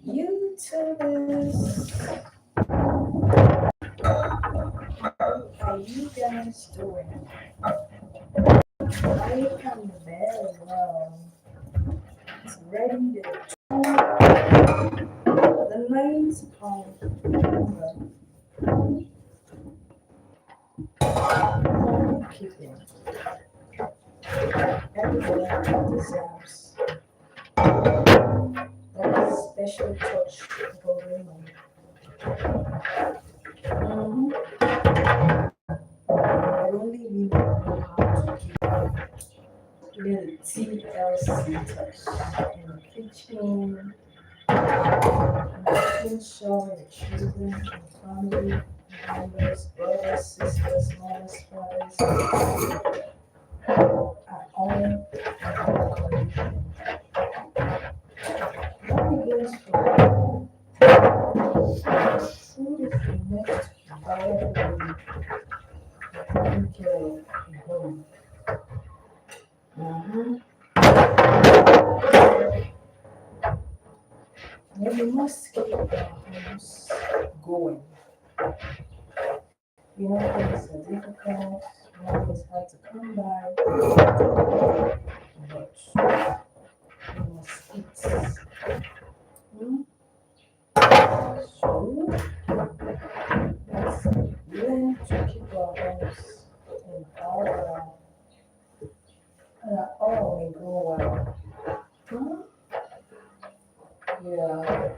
YouTubers, how you guys doing? I am very well. It's ready the 9th of November. Keeping everyone deserves that special touch going on. I only really know how to give little TLC touch in the kitchen, making sure the children and family members, brothers, sisters, mothers, fathers are all in good condition. That begins from food is the most valuable way of taking care of a home. Uh-huh. And we must keep our homes going. Things are difficult, money is hard to come by, but we must eat. Hmm? So let's learn to keep our homes in order and all may go well. Hmm? Yeah.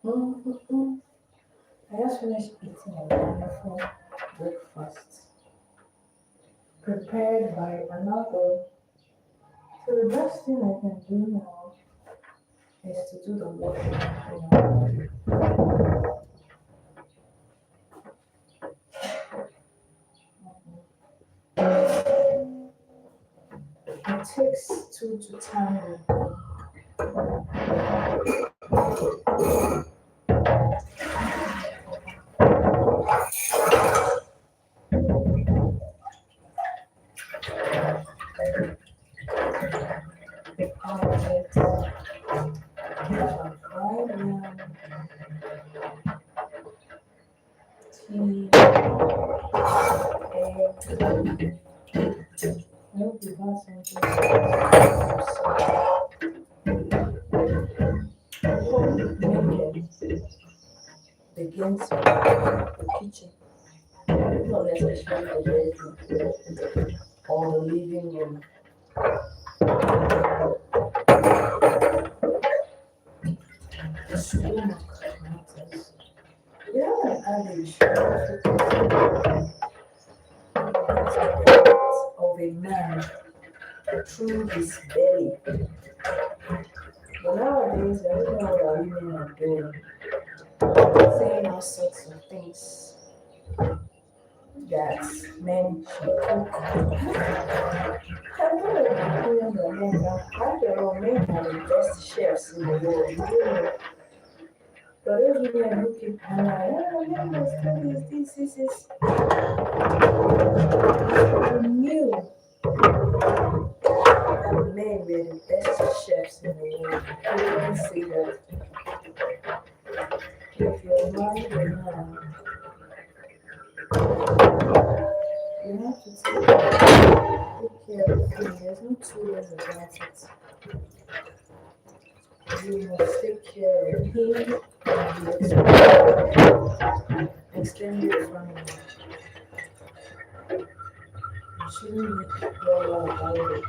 Mm-hmm. I just finished eating a wonderful breakfast prepared by another. So the best thing I can do now is to do the washing. It takes two to tango. I get some fried yam, tea, egg. I hope you got something so home begins with the kitchen, not necessarily the bedroom or the living room. The stomach matters. We have an adage of a man through his belly. But nowadays, I don't know what our women are doing, saying all sorts of things that men should cook. I don't know if women or men now. After all, men are the best chefs in the world. You know, but those women who keep hammering, oh, men must do this. I knew that men were the best chefs in the world. You can say that if you're married or not, you have to take care of him. There's no two ways about it. You must take care of him and the extended family. You shouldn't make war about it.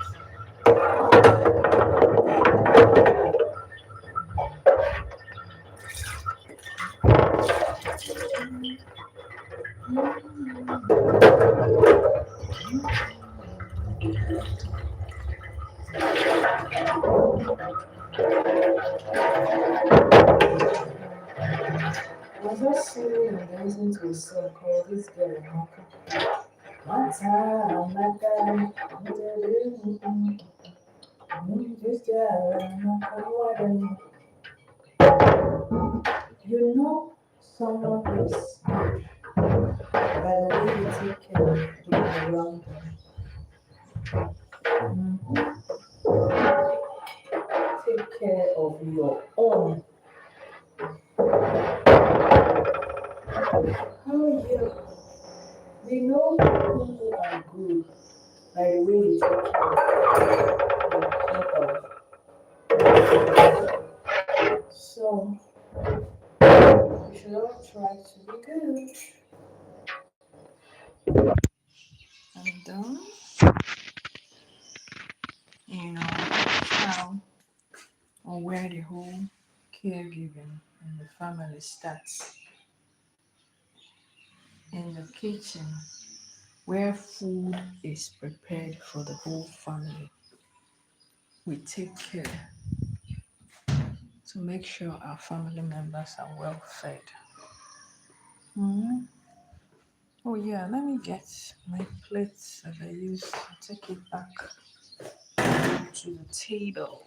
I was just singing and dancing to a song called This Girl Amaka. One time, my God, this girl Amaka, you know someone is by the way you take care of people around them. Mhm. your own. Oh yeah, they know who are good by the way they take care of their people. So we should all try to be good. And how or where the whole caregiving in the family starts in the kitchen, where food is prepared for the whole family. We take care to make sure our family members are well fed. Mhm. Oh, yeah, let me get my plates that I use to take it back to the table.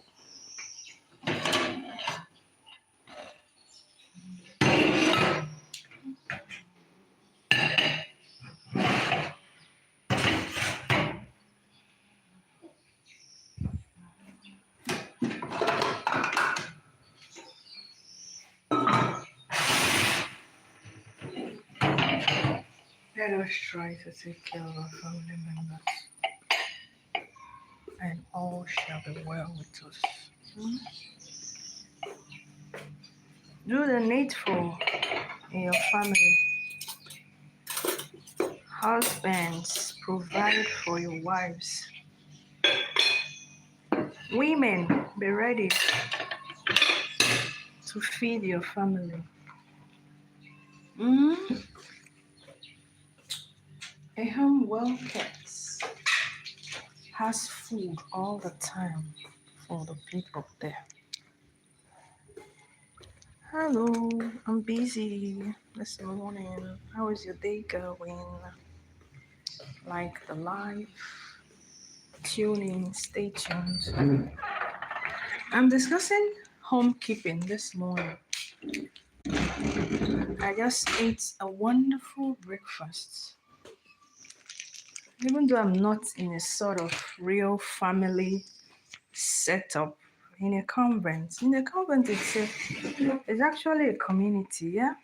Let us try to take care of our family members, and all shall be well with us. Mhm. Do the needful in your family. Husbands, provide for your wives. Women, be ready to feed your family. Mm? A home well kept has food all the time for the people there. Hello, I'm busy this morning. How is your day going? Like the live? Tune in, stay tuned. I'm discussing homekeeping this morning. I just ate a wonderful breakfast. Even though I'm not in a sort of real family setup in a convent itself is actually a community, yeah,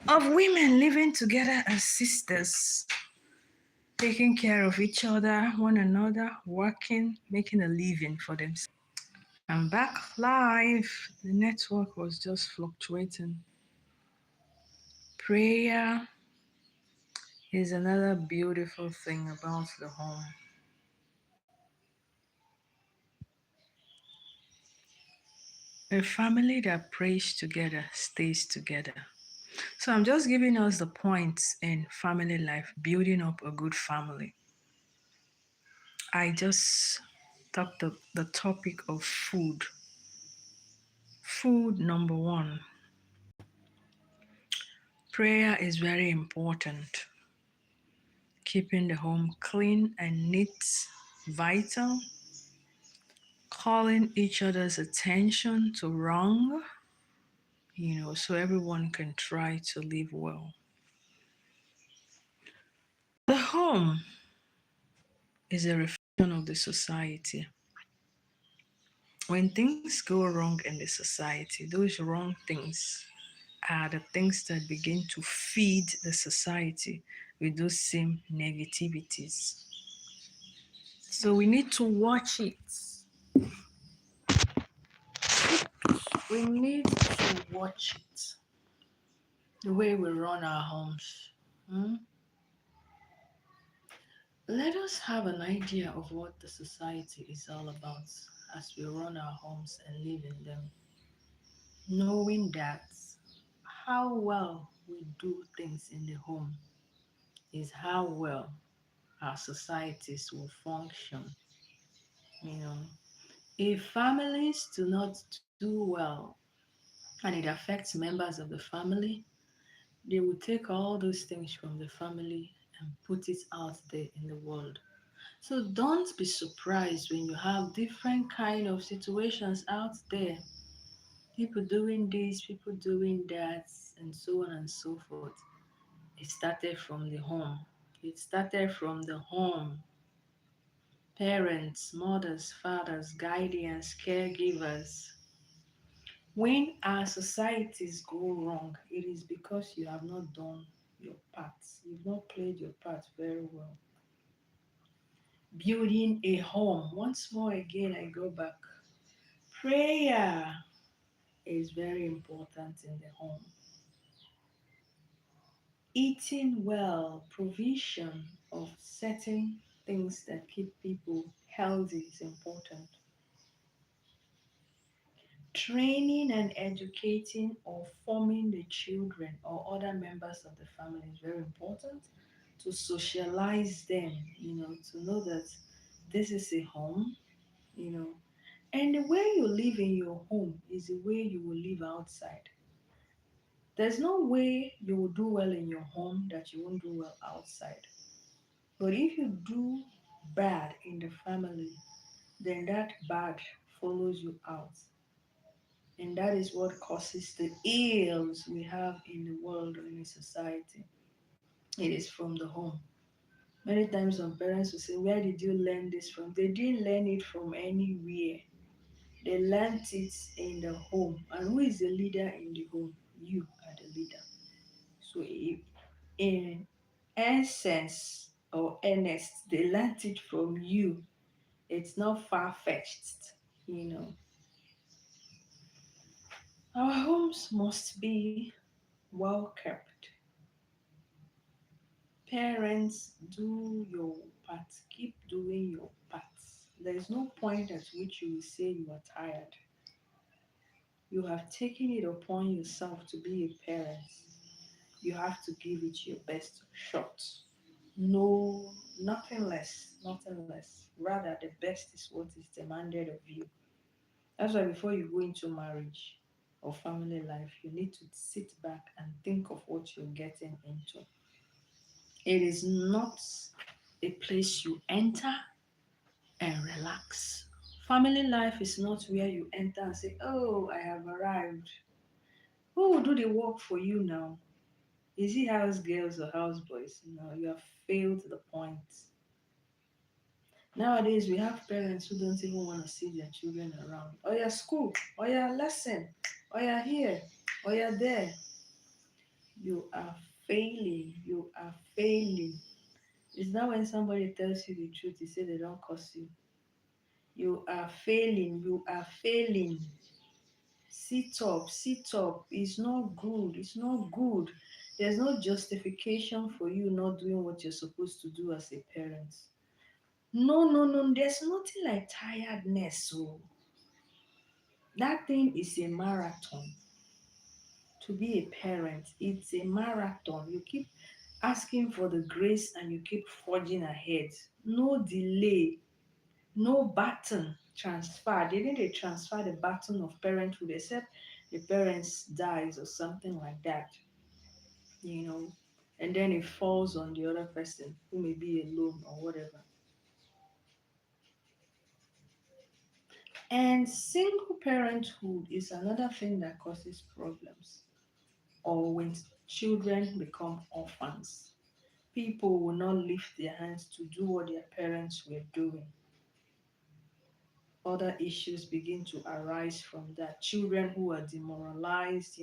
of women living together as sisters, taking care of each other, one another, working, making a living for themselves. I'm back live. The network was just fluctuating. Prayer is another beautiful thing about the home. A family that prays together stays together. So I'm just giving us the points in family life, building up a good family. I just talked the topic of food. Food number one. Prayer is very important. Keeping the home clean and neat, vital. Calling each other's attention to wrong, so everyone can try to live well. The home is a reflection of the society. When things go wrong in the society, those wrong things are the things that begin to feed the society with those same negativities. So we need to watch it. We need to watch it. The way we run our homes. Hmm? Let us have an idea of what the society is all about as we run our homes and live in them, knowing that how well we do things in the home is how well our societies will function. You know, if families do not do well and it affects members of the family, they will take all those things from the family and put it out there in the world. So don't be surprised when you have different kind of situations out there. People doing this, people doing that, and so on and so forth. It started from the home. It started from the home. Parents, mothers, fathers, guardians, caregivers. When our societies go wrong, it is because you have not done your part. You've not played your part very well. Building a home. Once more again, I go back. Prayer is very important in the home. Eating well, provision of certain things that keep people healthy is important. Training and educating or forming the children or other members of the family is very important to socialize them, to know that this is a home, you know, and the way you live in your home is the way you will live outside. There's no way you will do well in your home that you won't do well outside. But if you do bad in the family, then that bad follows you out. And that is what causes the ills we have in the world or in the society. It is from the home. Many times some parents will say, where did you learn this from? They didn't learn it from anywhere. They learned it in the home. And who is the leader in the home? You are the leader. So if in essence or earnest, they learned it from you. It's not far fetched, you know. Our homes must be well kept. Parents, do your part. Keep doing your part. There is no point at which you will say you are tired. You have taken it upon yourself to be a parent. You have to give it your best shot. No, nothing less, nothing less. Rather, the best is what is demanded of you. That's why before you go into marriage or family life, you need to sit back and think of what you're getting into. It is not a place you enter and relax. Family life is not where you enter and say, oh, I have arrived. Who will do the work for you now? Is it house girls or house boys? No, you have failed the point. Nowadays, we have parents who don't even want to see their children around. Oh, yeah, school. Oh, yeah, lesson. Oh, yeah, here. Oh, yeah, there. You are failing. You are failing. It's not when somebody tells you the truth, you say they don't curse you. You are failing. You are failing. Sit up. Sit up. It's not good. It's not good. There's no justification for you not doing what you're supposed to do as a parent. No, no, no. There's nothing like tiredness. So that thing is a marathon. To be a parent, it's a marathon. You keep asking for the grace and you keep forging ahead. No delay. No baton transfer. They didn't transfer the baton of parenthood except the parents dies or something like that, you know, and then it falls on the other person who may be alone or whatever. And single parenthood is another thing that causes problems. Or when children become orphans, people will not lift their hands to do what their parents were doing. Other issues begin to arise from that. Children who are demoralized,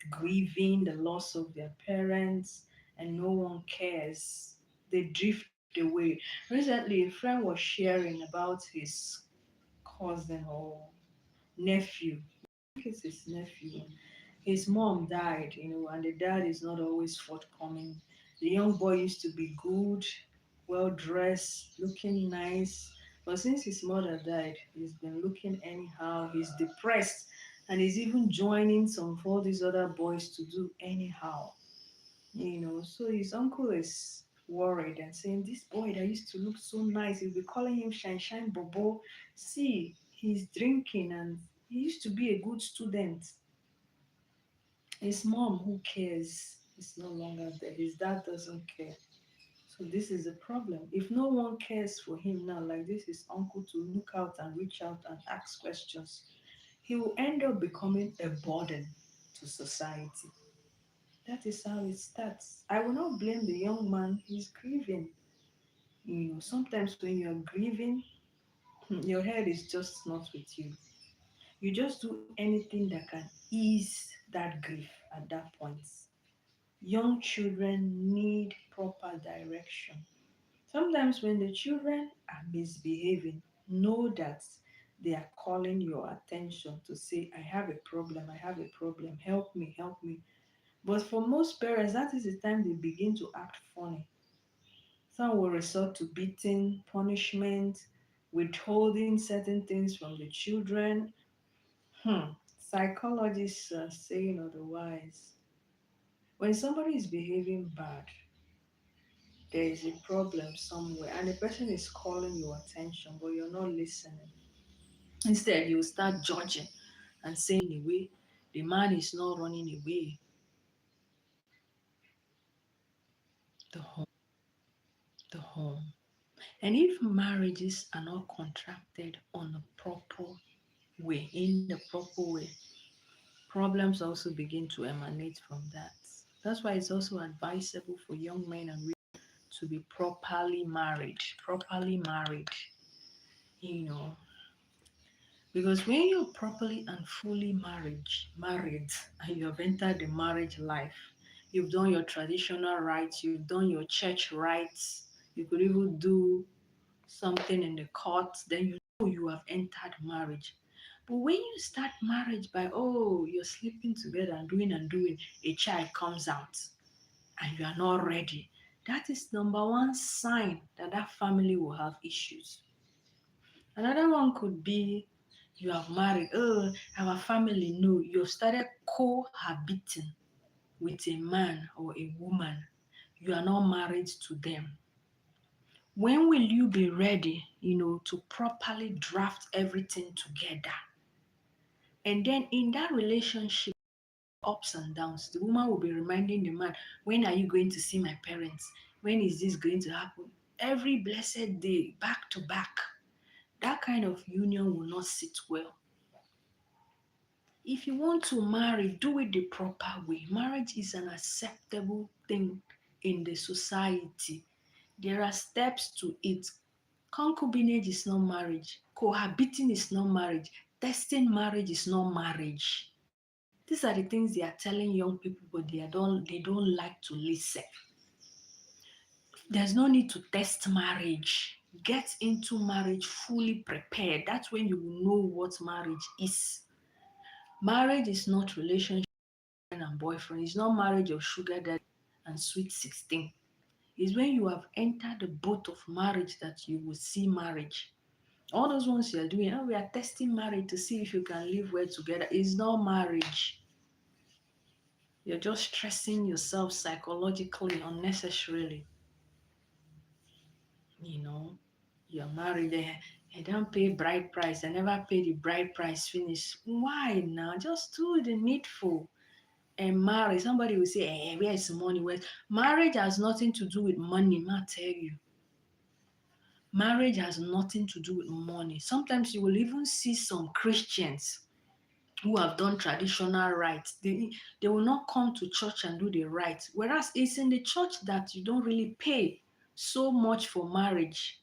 grieving the loss of their parents, and no one cares. They drift away. Recently, a friend was sharing about his cousin or nephew. I think it's his nephew. His mom died, and the dad is not always forthcoming. The young boy used to be good, well dressed, looking nice. But since his mother died, he's been looking anyhow. He's depressed, and he's even joining some of all these other boys to do anyhow. So his uncle is worried and saying, this boy that used to look so nice, he'll be calling him Shine Shine Bobo. See, he's drinking and he used to be a good student. His mom, who cares, is no longer there. His dad doesn't care. So this is a problem. If no one cares for him now, like this is uncle to look out and reach out and ask questions, he will end up becoming a burden to society. That is how it starts. I will not blame the young man. He's grieving. Sometimes when you're grieving, your head is just not with you. You just do anything that can ease that grief at that point. Young children need proper direction. Sometimes when the children are misbehaving, know that they are calling your attention to say, I have a problem, help me. But for most parents, that is the time they begin to act funny. Some will resort to beating, punishment, withholding certain things from the children. Psychologists are saying otherwise. When somebody is behaving bad, there is a problem somewhere, and the person is calling your attention, but you're not listening. Instead, you start judging and saying, away, the man is not running away. The home, the home. And if marriages are not contracted on a proper way, in the proper way, problems also begin to emanate from that. That's why it's also advisable for young men and women to be properly married, you know, because when you're properly and fully married, and you have entered the marriage life, you've done your traditional rites, you've done your church rites, you could even do something in the court, then you know you have entered marriage. But when you start marriage by, oh, you're sleeping together and doing, a child comes out and you are not ready, that is number one sign that that family will have issues. Another one could be you have married, oh, our family, no, you've started cohabiting with a man or a woman. You are not married to them. When will you be ready, to properly draft everything together? And then in that relationship, ups and downs, the woman will be reminding the man, when are you going to see my parents? When is this going to happen? Every blessed day, back to back. That kind of union will not sit well. If you want to marry, do it the proper way. Marriage is an acceptable thing in the society. There are steps to it. Concubinage is not marriage. Cohabiting is not marriage. Testing marriage is not marriage. These are the things they are telling young people, but they don't like to listen. There's no need to test marriage. Get into marriage fully prepared. That's when you will know what marriage is. Marriage is not relationship and boyfriend. It's not marriage of sugar daddy and sweet 16. It's when you have entered the boat of marriage that you will see marriage. All those ones you're doing, we are testing marriage to see if you can live well together. It's not marriage. You're just stressing yourself psychologically unnecessarily. You know, you're married, they don't pay bride price. They never pay the bride price finish. Why now? Just do the needful. And marry. Somebody will say, where is money? Where? Marriage has nothing to do with money, I tell you. Marriage has nothing to do with money. Sometimes you will even see some Christians who have done traditional rites. They will not come to church and do the rites. Whereas it's in the church that you don't really pay so much for marriage.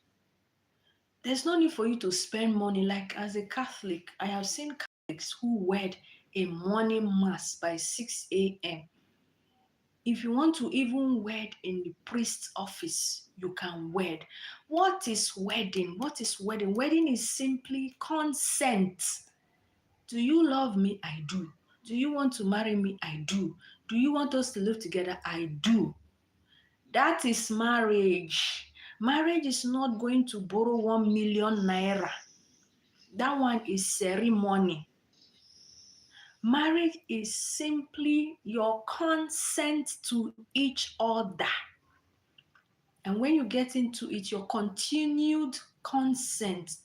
There's no need for you to spend money. Like as a Catholic, I have seen Catholics who wed a morning mass by 6 a.m. If you want to even wed in the priest's office, you can wed. What is wedding? What is wedding? Wedding is simply consent. Do you love me? I do. Do you want to marry me? I do. Do you want us to live together? I do. That is marriage. Marriage is not going to borrow 1 million naira. That one is ceremony. Marriage is simply your consent to each other. And when you get into it, your continued consent,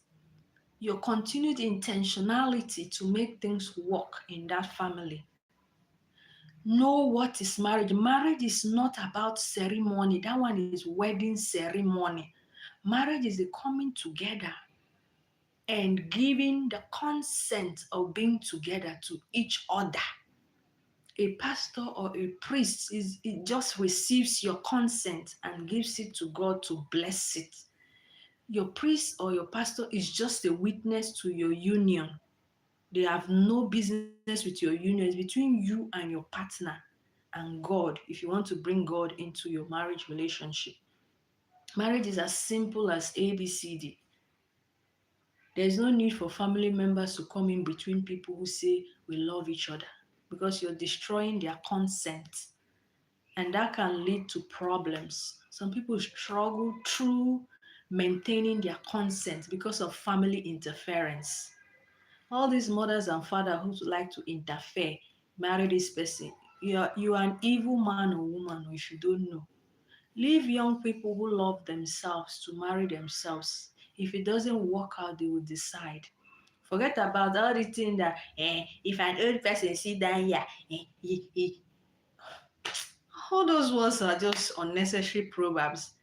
your continued intentionality to make things work in that family. Know what is marriage. Marriage is not about ceremony. That one is wedding ceremony. Marriage is the coming together and giving the consent of being together to each other. A pastor or a priest it just receives your consent and gives it to God to bless it. Your priest or your pastor is just a witness to your union. They have no business with your union. It's between you and your partner and God, if you want to bring God into your marriage relationship. Marriage is as simple as ABCD. There's no need for family members to come in between people who say we love each other, because you're destroying their consent, and that can lead to problems. Some people struggle through maintaining their consent because of family interference. All these mothers and fathers who like to interfere, marry this person. You are an evil man or woman if you don't know. Leave young people who love themselves to marry themselves. If it doesn't work out, they will decide. Forget about all the thing that if an old person sit down here, all those words are just unnecessary proverbs.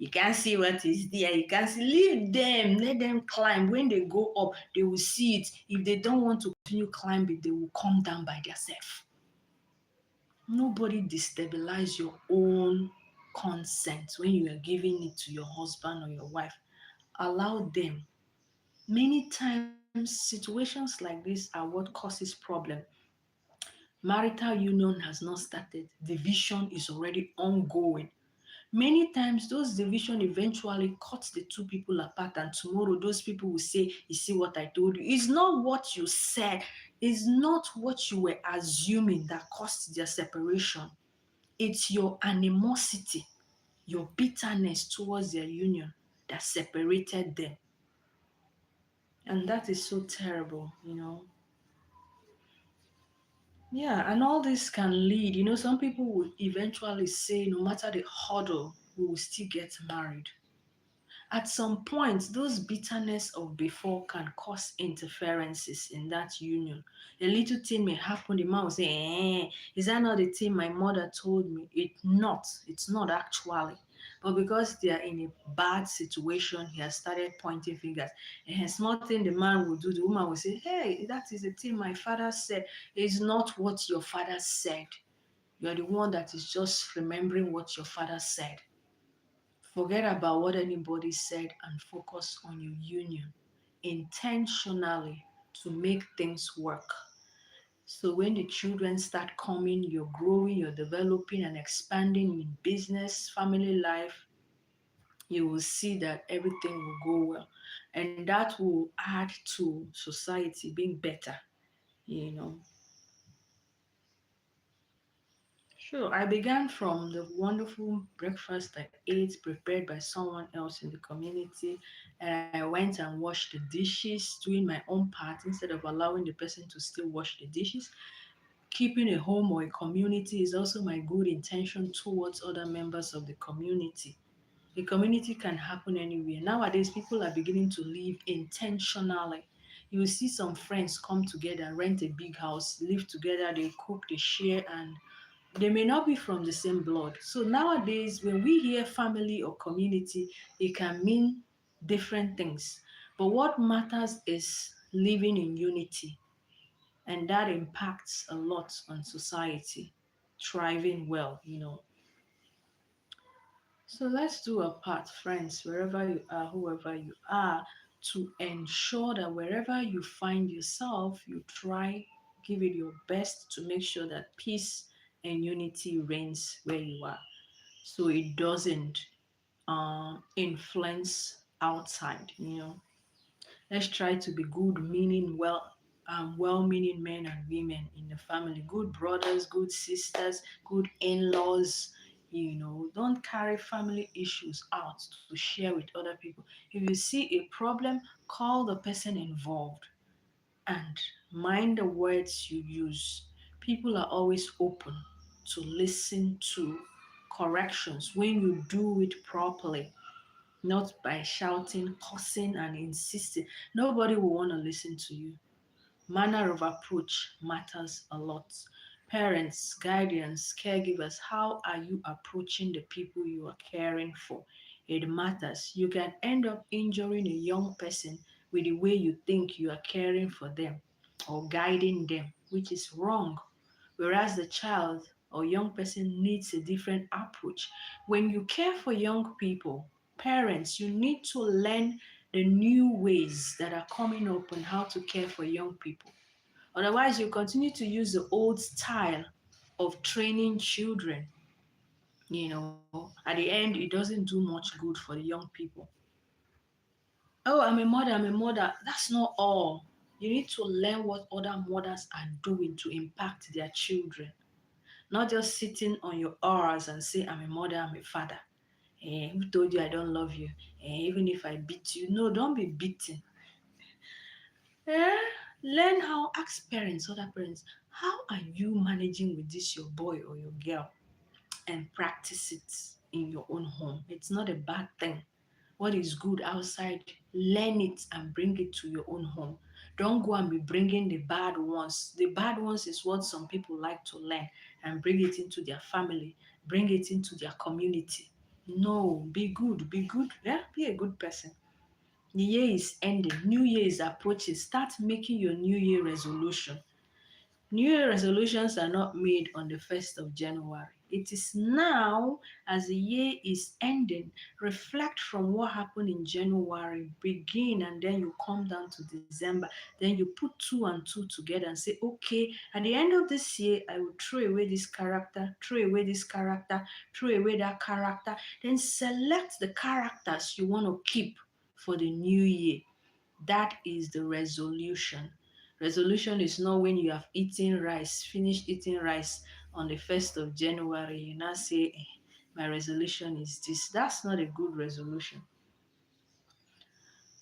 You can't see what is there. You can't see. Leave them. Let them climb. When they go up, they will see it. If they don't want to continue climbing, they will come down by themselves. Nobody destabilize your own consent when you are giving it to your husband or your wife. Allow them. Many times, situations like this are what causes problem. Marital union has not started. Division is already ongoing. Many times those division eventually cut the two people apart, and tomorrow those people will say, you see what I told you. It's not what you said, it's not what you were assuming that caused their separation. It's your animosity, your bitterness towards their union that separated them. And that is so terrible. Yeah, and all this can lead, some people will eventually say, no matter the hurdle, we will still get married. At some point, those bitterness of before can cause interferences in that union. A little thing may happen, the man will say, is that not the thing my mother told me? It's not actually. But because they are in a bad situation, he has started pointing fingers. And a small thing the man will do, the woman will say, hey, that is the thing my father said. It's not what your father said. You're the one that is just remembering what your father said. Forget about what anybody said and focus on your union intentionally to make things work. So when the children start coming, you're growing, you're developing and expanding in business, family life, you will see that everything will go well. And that will add to society being better, you know. Sure, I began from the wonderful breakfast I ate prepared by someone else in the community. And I went and washed the dishes, doing my own part instead of allowing the person to still wash the dishes. Keeping a home or a community is also my good intention towards other members of the community. A community can happen anywhere. Nowadays, people are beginning to live intentionally. You will see some friends come together, rent a big house, live together, they cook, they share, and they may not be from the same blood. So nowadays, when we hear family or community, it can mean different things. But what matters is living in unity, and that impacts a lot on society, thriving well. So let's do our part, friends, wherever you are, whoever you are, to ensure that wherever you find yourself, you try, give it your best to make sure that peace and unity reigns where you are. So it doesn't influence outside. Let's try to be good, meaning well-meaning men and women in the family, good brothers, good sisters, good in-laws. Don't carry family issues out to share with other people. If you see a problem, call the person involved and mind the words you use. People are always open to listen to corrections when you do it properly, not by shouting, cursing, and insisting. Nobody will want to listen to you. Manner of approach matters a lot. Parents, guardians, caregivers, how are you approaching the people you are caring for? It matters. You can end up injuring a young person with the way you think you are caring for them or guiding them, which is wrong. Whereas the child or young person needs a different approach. When you care for young people, Parents, you need to learn the new ways that are coming up on how to care for young people. Otherwise, you continue to use the old style of training children. At the end, it doesn't do much good for the young people. Oh, I'm a mother. That's not all. You need to learn what other mothers are doing to impact their children. Not just sitting on your hours and say, I'm a mother, I'm a father. Who told you I don't love you? Even if I beat you. No, don't be beaten. Eh? Learn how, ask parents, other parents, how are you managing with this, your boy or your girl? And practice it in your own home. It's not a bad thing. What is good outside, learn it and bring it to your own home. Don't go and be bringing the bad ones. The bad ones is what some people like to learn and bring it into their family, bring it into their community. No, be good, be good. Yeah, be a good person. The year is ending, new year is approaching. Start making your new year resolution. New Year resolutions are not made on the 1st of January. It is now, as the year is ending, reflect from what happened in January, begin, and then you come down to December. Then you put two and two together and say, okay, at the end of this year, I will throw away this character, throw away this character, throw away that character. Then select the characters you want to keep for the new year. That is the resolution. Resolution is not when you have eaten rice, finished eating rice on the 1st of January, you now say, my resolution is this. That's not a good resolution.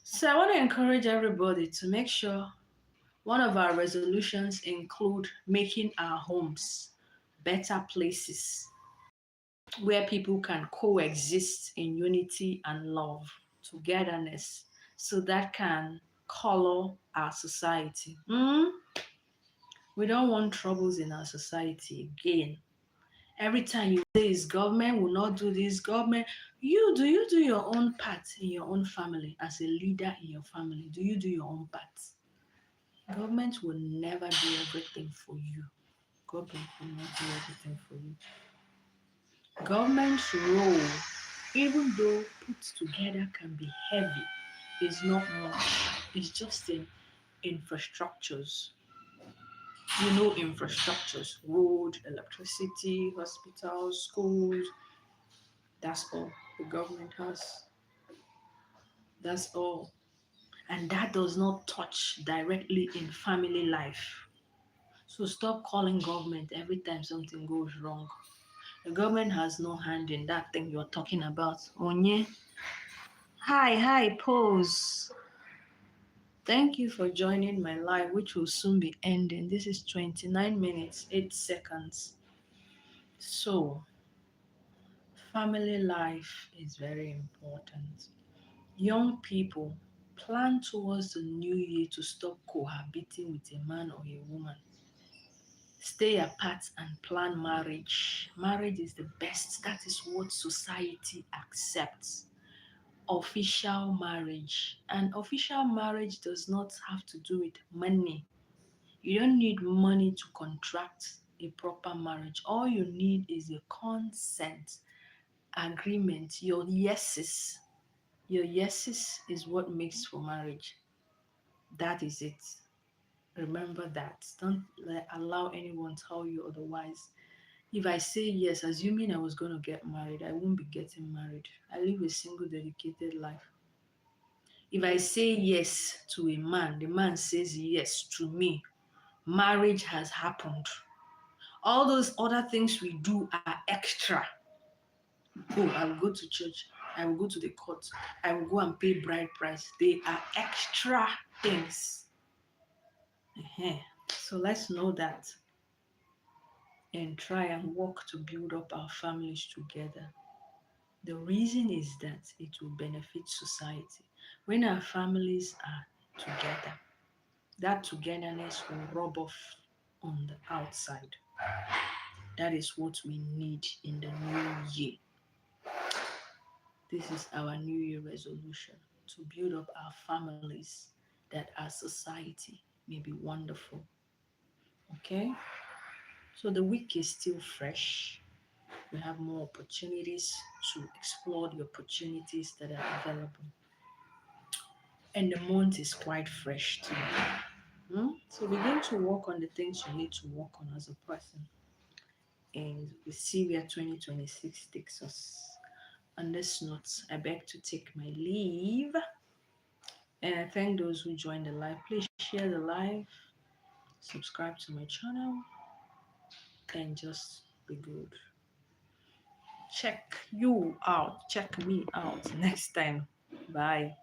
So I want to encourage everybody to make sure one of our resolutions include making our homes better places where people can coexist in unity and love, togetherness, so that can color our society. We don't want troubles in our society again. Every time you say is government will not do this, government, you do your own part in your own family as a leader in your family? Do you do your own part? Government will never do everything for you. Government will not do everything for you. Government's role, even though put together can be heavy, is not much. It's just in infrastructures. Infrastructures, road, electricity, hospitals, schools. That's all the government has. That's all. And that does not touch directly in family life. So stop calling government every time something goes wrong. The government has no hand in that thing you're talking about. Onye. Hi, pause. Thank you for joining my live, which will soon be ending. This is 29 minutes, 8 seconds. So, family life is very important. Young people, plan towards the new year to stop cohabiting with a man or a woman. Stay apart and plan marriage. Marriage is the best. That is what society accepts. Official marriage. And official marriage does not have to do with money. You don't need money to contract a proper marriage. All you need is a consent, agreement, your yeses. Your yeses is what makes for marriage. That is it. Remember that. Don't allow anyone tell you otherwise. If I say yes, assuming I was going to get married, I won't be getting married. I live a single, dedicated life. If I say yes to a man, the man says yes to me, marriage has happened. All those other things we do are extra. Oh, I will go to church. I will go to the court. I will go and pay bride price. They are extra things. So let's know that and try and work to build up our families together. The reason is that it will benefit society. When our families are together, that togetherness will rub off on the outside. That is what we need in the new year. This is our New Year resolution to build up our families that our society may be wonderful. Okay? So the week is still fresh. You have more opportunities to explore the opportunities that are available. And the month is quite fresh too. So begin to work on the things you need to work on as a person. And we see where 2026 takes us. On this note, I beg to take my leave. And I thank those who joined the live. Please share the live, subscribe to my channel, and just be good. Check you out. Check me out next time. Bye.